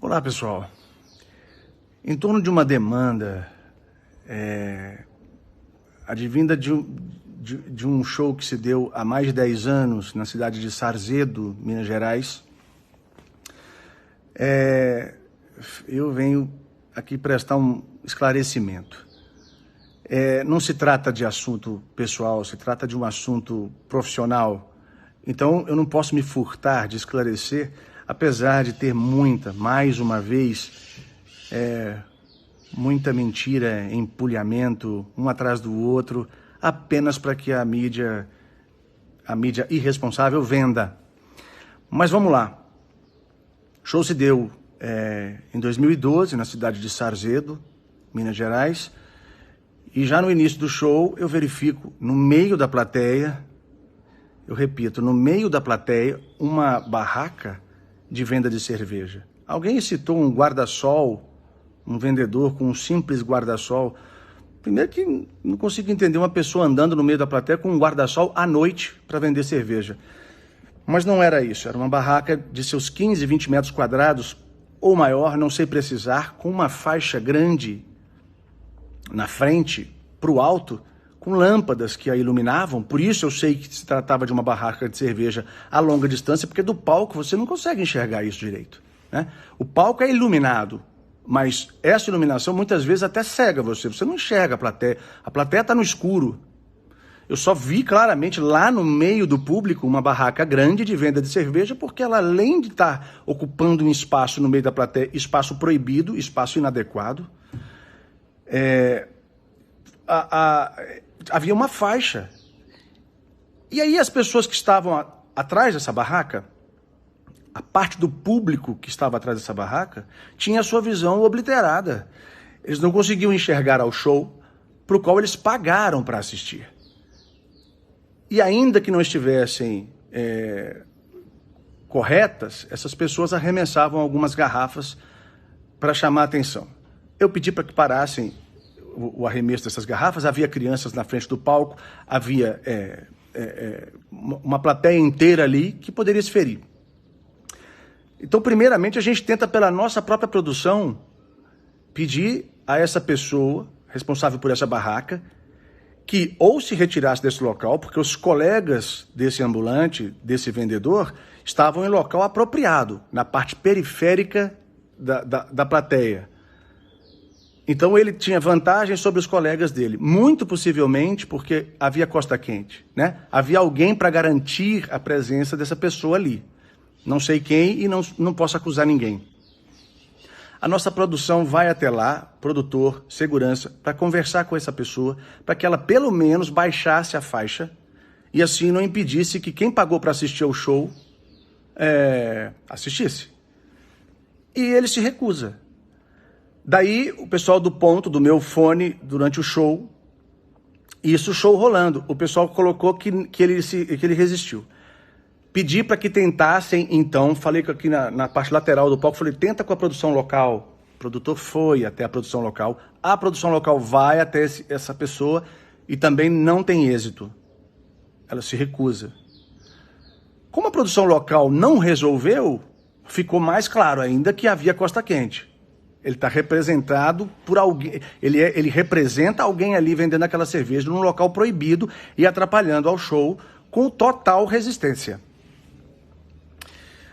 Olá, pessoal. Em torno de uma demanda advinda de um show que se deu há mais de 10 anos na cidade de Sarzedo, Minas Gerais, eu venho aqui prestar um esclarecimento. Não se trata de assunto pessoal, se trata de um assunto profissional. Então, eu não posso me furtar de esclarecer, apesar de ter mais uma vez, muita mentira, empulhamento, um atrás do outro, apenas para que a mídia irresponsável venda. Mas vamos lá. O show se deu em 2012, na cidade de Sarzedo, Minas Gerais, e já no início do show eu verifico, no meio da plateia, eu repito, no meio da plateia, uma barraca de venda de cerveja. Alguém citou um guarda-sol, um vendedor com um simples guarda-sol. Primeiro que não consigo entender uma pessoa andando no meio da plateia com um guarda-sol à noite para vender cerveja. Mas não era isso, era uma barraca de seus 15, 20 metros quadrados ou maior, não sei precisar, com uma faixa grande na frente, para o alto, com lâmpadas que a iluminavam. Por isso eu sei que se tratava de uma barraca de cerveja a longa distância, porque do palco você não consegue enxergar isso direito, né? O palco é iluminado, mas essa iluminação muitas vezes até cega você não enxerga a plateia está no escuro. Eu só vi claramente lá no meio do público uma barraca grande de venda de cerveja, porque ela, além de estar ocupando um espaço no meio da plateia, espaço proibido, espaço inadequado, havia uma faixa. E aí as pessoas que estavam atrás dessa barraca, a parte do público que estava atrás dessa barraca, tinha a sua visão obliterada. Eles não conseguiam enxergar ao show para o qual eles pagaram para assistir. E ainda que não estivessem corretas, essas pessoas arremessavam algumas garrafas para chamar a atenção. Eu pedi para que parassem o arremesso dessas garrafas. Havia crianças na frente do palco, havia uma plateia inteira ali que poderia se ferir. Então, primeiramente, a gente tenta, pela nossa própria produção, pedir a essa pessoa responsável por essa barraca que ou se retirasse desse local, porque os colegas desse ambulante, desse vendedor, estavam em local apropriado, na parte periférica da plateia. Então ele tinha vantagem sobre os colegas dele, muito possivelmente porque havia costa quente, né? Havia alguém para garantir a presença dessa pessoa ali. Não sei quem e não posso acusar ninguém. A nossa produção vai até lá, produtor, segurança, para conversar com essa pessoa, para que ela pelo menos baixasse a faixa e assim não impedisse que quem pagou para assistir ao show assistisse. E ele se recusa. Daí o pessoal do ponto, do meu fone, durante o show, isso o show rolando, o pessoal colocou que ele resistiu. Pedi para que tentassem, então, falei aqui na parte lateral do palco, falei, tenta com a produção local. O produtor foi até a produção local, a produção local vai até essa pessoa e também não tem êxito. Ela se recusa. Como a produção local não resolveu, ficou mais claro ainda que havia costa quente. Ele está representado por alguém, ele representa alguém ali vendendo aquela cerveja num local proibido e atrapalhando ao show com total resistência.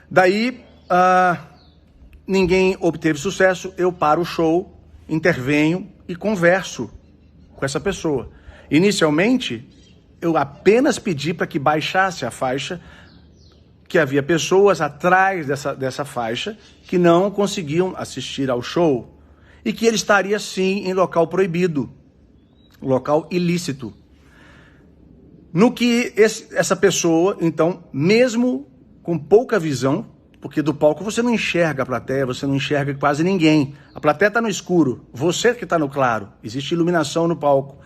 Daí, ninguém obteve sucesso, eu paro o show, intervenho e converso com essa pessoa. Inicialmente, eu apenas pedi para que baixasse a faixa, que havia pessoas atrás dessa faixa que não conseguiam assistir ao show e que ele estaria sim em local proibido, local ilícito. No que essa pessoa, então, mesmo com pouca visão, porque do palco você não enxerga a plateia, você não enxerga quase ninguém. A plateia está no escuro, você que está no claro, existe iluminação no palco.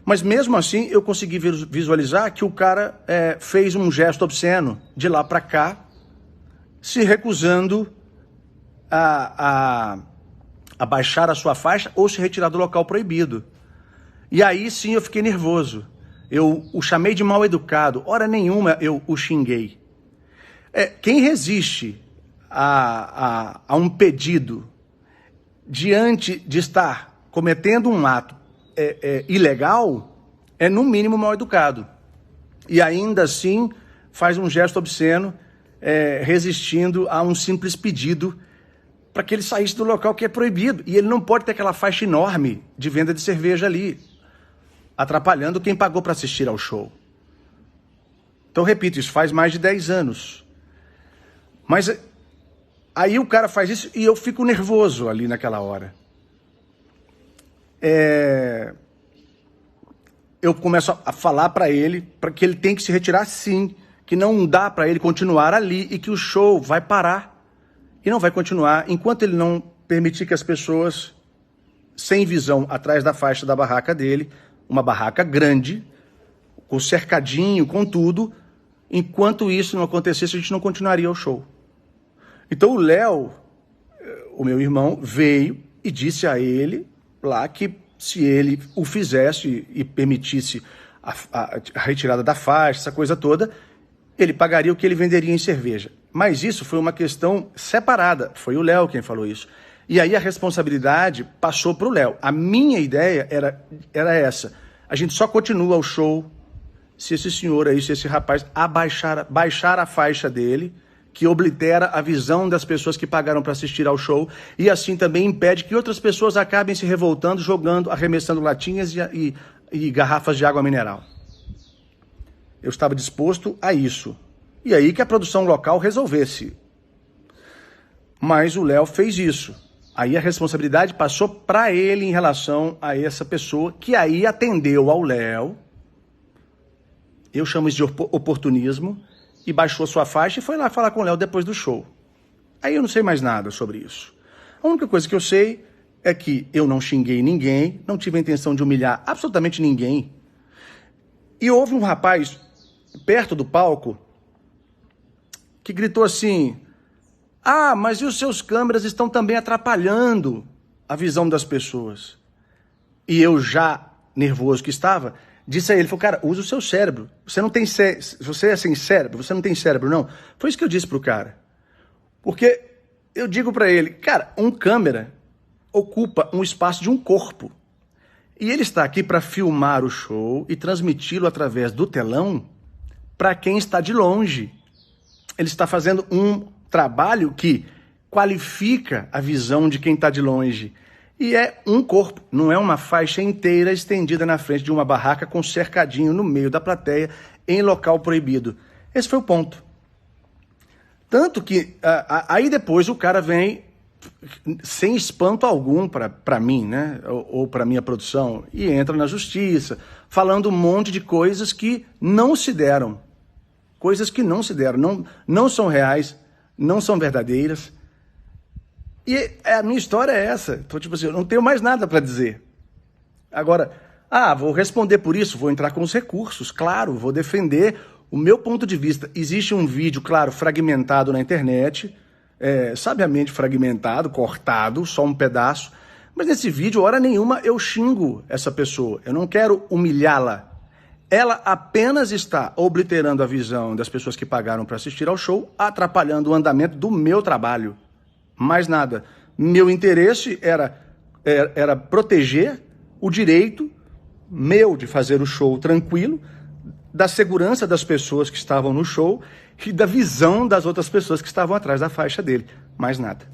Mas mesmo assim eu consegui visualizar que o cara fez um gesto obsceno de lá para cá, se recusando a baixar a sua faixa ou se retirar do local proibido. E aí sim eu fiquei nervoso. Eu o chamei de mal educado, hora nenhuma eu o xinguei. Quem resiste a um pedido diante de estar cometendo um ato ilegal, é no mínimo mal educado. E ainda assim faz um gesto obsceno, resistindo a um simples pedido para que ele saísse do local que é proibido. E ele não pode ter aquela faixa enorme de venda de cerveja ali, atrapalhando quem pagou para assistir ao show. Então, repito, isso faz mais de 10 anos. Mas aí o cara faz isso e eu fico nervoso ali naquela hora. Eu começo a falar para ele para que ele tem que se retirar sim, que não dá para ele continuar ali e que o show vai parar e não vai continuar enquanto ele não permitir que as pessoas sem visão atrás da faixa da barraca dele, uma barraca grande, com cercadinho, com tudo, enquanto isso não acontecesse, a gente não continuaria o show. Então o Léo, o meu irmão, veio e disse a ele lá que se ele o fizesse e permitisse a retirada da faixa, essa coisa toda, ele pagaria o que ele venderia em cerveja. Mas isso foi uma questão separada, foi o Léo quem falou isso. E aí a responsabilidade passou para o Léo. A minha ideia era essa, a gente só continua o show se esse senhor aí, se esse rapaz baixar a faixa dele, que oblitera a visão das pessoas que pagaram para assistir ao show, e assim também impede que outras pessoas acabem se revoltando, jogando, arremessando latinhas e garrafas de água mineral. Eu estava disposto a isso. E aí que a produção local resolvesse. Mas o Léo fez isso. Aí a responsabilidade passou para ele em relação a essa pessoa, que aí atendeu ao Léo. Eu chamo isso de oportunismo, e baixou sua faixa e foi lá falar com o Léo depois do show. Aí eu não sei mais nada sobre isso. A única coisa que eu sei é que eu não xinguei ninguém, não tive a intenção de humilhar absolutamente ninguém. E houve um rapaz perto do palco que gritou assim: ah, mas e os seus câmeras estão também atrapalhando a visão das pessoas. E eu, já nervoso que estava, disse a ele, falou, cara, usa o seu cérebro. Você não tem você é sem cérebro, você não tem cérebro, não. Foi isso que eu disse pro cara. Porque eu digo para ele, cara, um câmera ocupa um espaço de um corpo. E ele está aqui para filmar o show e transmiti-lo através do telão para quem está de longe. Ele está fazendo um trabalho que qualifica a visão de quem está de longe. E é um corpo, não é uma faixa inteira estendida na frente de uma barraca com cercadinho no meio da plateia em local proibido. Esse foi o ponto. Tanto que aí depois o cara vem sem espanto algum para mim, né? Ou para minha produção, e entra na justiça, falando um monte de coisas que não se deram. Coisas que não se deram, não são reais, não são verdadeiras. E a minha história é essa. Então, tipo assim, eu não tenho mais nada para dizer. Agora, vou responder por isso, vou entrar com os recursos, claro, vou defender o meu ponto de vista. Existe um vídeo, claro, fragmentado na internet, sabiamente fragmentado, cortado, só um pedaço. Mas nesse vídeo, hora nenhuma, eu xingo essa pessoa. Eu não quero humilhá-la. Ela apenas está obliterando a visão das pessoas que pagaram para assistir ao show, atrapalhando o andamento do meu trabalho. Mais nada. Meu interesse era proteger o direito meu de fazer o show tranquilo, da segurança das pessoas que estavam no show e da visão das outras pessoas que estavam atrás da faixa dele. Mais nada.